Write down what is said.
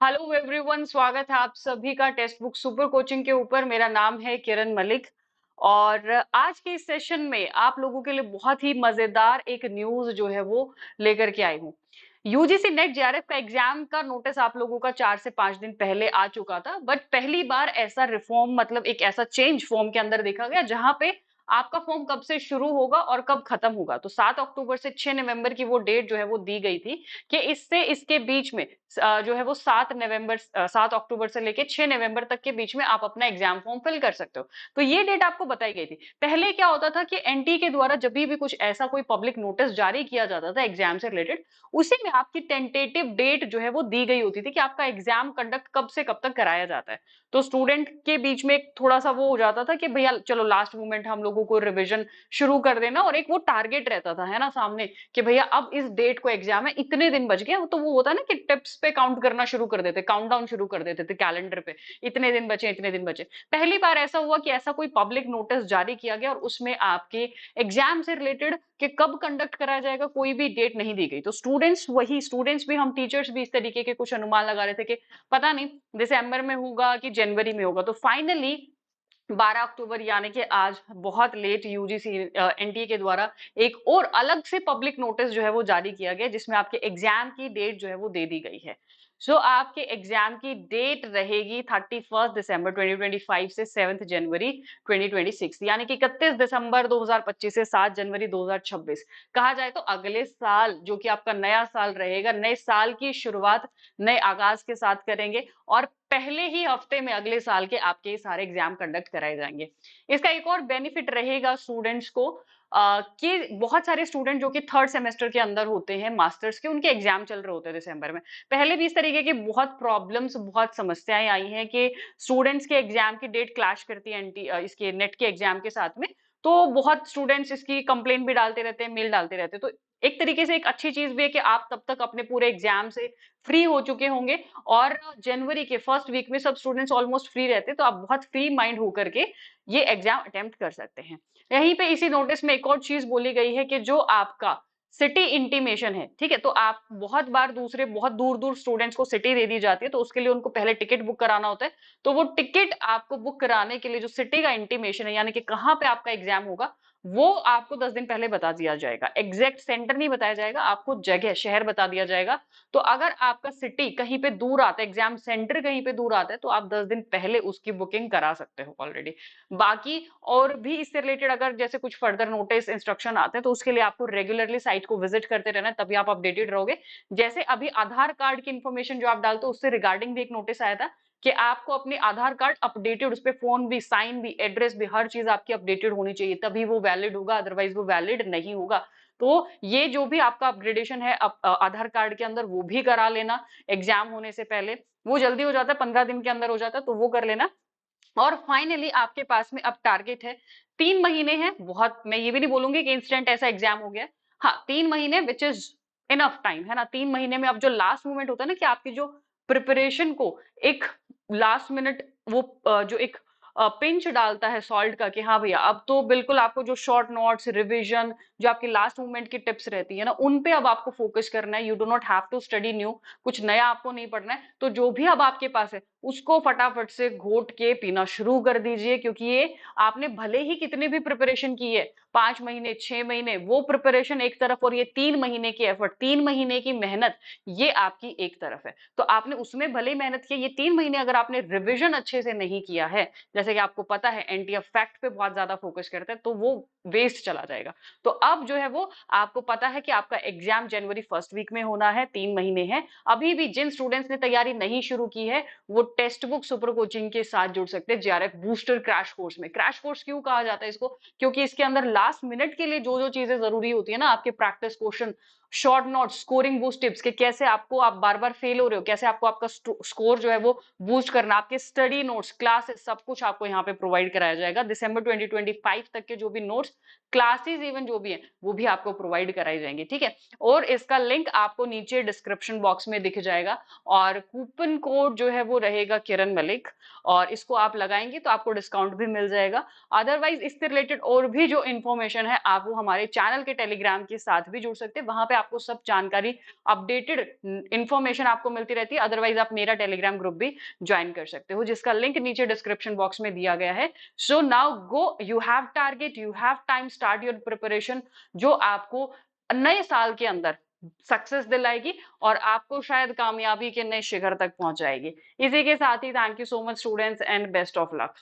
Hello everyone, स्वागत है आप सभी का टेक्स्ट बुक सुपर कोचिंग के ऊपर। मेरा नाम है किरण मलिक और आज के इस सेशन में आप लोगों के लिए बहुत ही मजेदार एक न्यूज जो है वो लेकर के आई हूँ। यूजीसी नेट जेआरएफ का एग्जाम का नोटिस आप लोगों का 4 से 5 दिन पहले आ चुका था, बट पहली बार ऐसा रिफॉर्म मतलब एक ऐसा चेंज फॉर्म के अंदर देखा गया जहां पे आपका फॉर्म कब से शुरू होगा और कब खत्म होगा। तो 7 अक्टूबर से 6 नवंबर की वो डेट जो है वो दी गई थी कि इससे इसके बीच में जो है वो 7 अक्टूबर से लेके 6 नवंबर तक के बीच में आप अपना एग्जाम फॉर्म फिल कर सकते हो। तो ये डेट आपको बताई गई थी। पहले क्या होता था कि एनटी के द्वारा जब भी कुछ ऐसा कोई पब्लिक नोटिस जारी किया जाता था एग्जाम से रिलेटेड, उसी में आपकी टेंटेटिव डेट जो है वो दी गई होती थी कि आपका एग्जाम कंडक्ट कब से कब तक कराया जाता है। तो स्टूडेंट के बीच में एक थोड़ा सा वो हो जाता था कि भैया चलो लास्ट मोमेंट हम लोगों को रिवीजन शुरू कर देना, और एक वो टारगेट रहता था है ना सामने कि भैया अब इस डेट को एग्जाम है, इतने दिन बच गए। तो वो होता है ना कि टिप्स पे काउंट करना शुरू कर देते, काउंटडाउन शुरू कर देते थे कैलेंडर पे, इतने दिन बचे इतने दिन बचे। पहली बार ऐसा हुआ कि ऐसा कोई पब्लिक नोटिस जारी किया गया और उसमें आपके एग्जाम से रिलेटेड कि कब कंडक्ट कराया जाएगा कोई भी डेट नहीं दी गई। तो स्टूडेंट्स भी, हम टीचर्स भी इस तरीके के कुछ अनुमान लगा रहे थे कि पता नहीं दिसंबर में होगा कि जनवरी में होगा। तो फाइनली 12 अक्टूबर यानी कि आज बहुत लेट यूजीसी एनटीए के द्वारा एक और अलग से पब्लिक नोटिस जो है वो जारी किया गया, जिसमें आपके एग्जाम की डेट जो है वो दे दी गई है। सो आपके एग्जाम की डेट रहेगी 31 दिसंबर 2025 से 7 जनवरी 2026, यानी कि 31 दिसंबर 2025 से 7 जनवरी 2026। कहा जाए तो अगले साल जो कि आपका नया साल रहेगा, नए साल की शुरुआत नए आगाज के साथ करेंगे और पहले ही हफ्ते में अगले साल के आपके सारे एग्जाम कंडक्ट कराए जाएंगे। इसका एक और बेनिफिट रहेगा स्टूडेंट्स को कि बहुत सारे स्टूडेंट जो कि थर्ड सेमेस्टर के अंदर होते हैं मास्टर्स के, उनके एग्जाम चल रहे होते हैं दिसंबर में। पहले भी इस तरीके की बहुत प्रॉब्लम्स, बहुत समस्याएं आई हैं कि स्टूडेंट्स के एग्जाम की डेट क्लैश करती है इसके नेट के एग्जाम के साथ में। तो बहुत स्टूडेंट्स इसकी कंप्लेन भी डालते रहते हैं, मेल डालते रहते हैं। तो एक तरीके से एक अच्छी चीज भी है कि आप तब तक अपने पूरे एग्जाम से फ्री हो चुके होंगे और जनवरी के फर्स्ट वीक में सब स्टूडेंट्स ऑलमोस्ट फ्री रहते हैं, तो आप बहुत फ्री माइंड होकर के ये एग्जाम अटेम्प्ट कर सकते हैं। यहीं पे इसी नोटिस में एक और चीज बोली गई है कि जो आपका सिटी इंटीमेशन है, ठीक है, तो आप बहुत बार दूसरे बहुत दूर दूर स्टूडेंट्स को सिटी दे दी जाती है, तो उसके लिए उनको पहले टिकट बुक कराना होता है। तो वो टिकट आपको बुक कराने के लिए जो सिटी का इंटीमेशन है, यानी कि कहाँ पे आपका एग्जाम होगा, वो आपको 10 दिन पहले बता दिया जाएगा। एग्जैक्ट सेंटर नहीं बताया जाएगा, आपको जगह शहर बता दिया जाएगा। तो अगर आपका सिटी कहीं पे दूर आता है, एग्जाम सेंटर कहीं पे दूर आता है, तो आप 10 दिन पहले उसकी बुकिंग करा सकते हो ऑलरेडी। बाकी और भी इससे रिलेटेड अगर जैसे कुछ फर्दर नोटिस इंस्ट्रक्शन आते हैं, तो उसके लिए आपको रेगुलरली साइट को विजिट करते रहना है, तभी आप अपडेटेड रहोगे। जैसे अभी आधार कार्ड की इंफॉर्मेशन जो आप डालते हो उससे रिगार्डिंग भी एक नोटिस आया था कि आपको अपने आधार कार्ड अपडेटेड, उस पर फोन भी, साइन भी, एड्रेस भी, हर चीज आपकी अपडेटेड होनी चाहिए, तभी वो वैलिड होगा, अदरवाइज वो वैलिड नहीं होगा। तो ये जो भी आपका अपग्रेडेशन है आधार कार्ड के अंदर, वो भी करा लेना एग्जाम होने से पहले। वो जल्दी हो जाता है, 15 दिन के अंदर हो जाता है, तो वो कर लेना। और फाइनली आपके पास में अब टारगेट है, 3 महीने हैं। बहुत मैं ये भी नहीं बोलूंगी कि इंस्टेंट ऐसा एग्जाम हो गया। हाँ, 3 महीने विच इज इनफ टाइम है ना। 3 महीने में अब जो लास्ट मोमेंट होता है ना कि आपकी जो प्रिपरेशन को एक लास्ट मिनट वो जो एक पिंच डालता है सॉल्ट का कि हाँ भैया अब तो बिल्कुल आपको जो शॉर्ट नोट्स, रिवीजन, जो आपकी लास्ट मोमेंट की टिप्स रहती है ना, उन पे अब आपको फोकस करना है। You do not have to study new, कुछ नया आपको नहीं पढ़ना है। तो जो भी अब आपके पास है उसको फटाफट से घोट के पीना शुरू कर दीजिए, क्योंकि ये आपने भले ही कितनी भी प्रिपरेशन की है, 5 महीने 6 महीने वो प्रिपरेशन एक तरफ, और ये 3 महीने की एफर्ट, 3 महीने की मेहनत, ये आपकी एक तरफ है। तो आपने उसमें भले ही मेहनत की, ये 3 महीने अगर आपने रिविजन अच्छे से नहीं किया है, जैसे कि आपको पता है एनटीए फैक्ट पे बहुत ज्यादा फोकस करता है, तो वो वेस्ट चला जाएगा। तो अब जो है वो आपको पता है कि आपका एग्जाम जनवरी फर्स्ट वीक में होना है, 3 महीने हैं। अभी भी जिन स्टूडेंट्स ने तैयारी नहीं शुरू की है वो टेक्स्ट बुक सुपर कोचिंग के साथ जुड़ सकते हैं जेआरएफ बूस्टर क्रैश कोर्स में। क्रैश कोर्स क्यों कहा जाता है इसको? क्योंकि इसके अंदर लास्ट मिनट के लिए जो जो चीजें जरूरी होती है ना, आपके practice question, short note, scoring boost tips के कैसे आपको, आप बार बार फेल हो रहे हो, कैसे आपको आपका स्कोर जो है वो बूस्ट करना, आपके स्टडी नोट्स, क्लासेस, सब कुछ आपको यहाँ पे प्रोवाइड कराया जाएगा। दिसंबर 2025 तक के जो भी नोट्स, क्लासेस, इवन जो भी है वो भी आपको प्रोवाइड कराई जाएंगी, ठीक है। और इसका लिंक आपको नीचे डिस्क्रिप्शन बॉक्स में दिख जाएगा, और कूपन कोड जो है वो रहेगा किरण मलिक, और इसको आप लगाएंगे तो आपको डिस्काउंट भी मिल जाएगा। अदरवाइज इससे रिलेटेड और भी जो इन्फॉर्मेशन है, आप वो हमारे चैनल के टेलीग्राम के साथ भी जुड़ सकते हैं, वहां पे आपको सब जानकारी, अपडेटेड इंफॉर्मेशन आपको मिलती रहती है। अदरवाइज आप मेरा टेलीग्राम ग्रुप भी ज्वाइन कर सकते हो, जिसका लिंक नीचे डिस्क्रिप्शन बॉक्स में दिया गया है। So now go, you have target, you have time, start your preparation, जो आपको नए साल के अंदर सक्सेस दिलाएगी और आपको शायद कामयाबी के नए शिखर तक पहुंचाएगी। इसी के साथ ही thank you so much students and best of luck.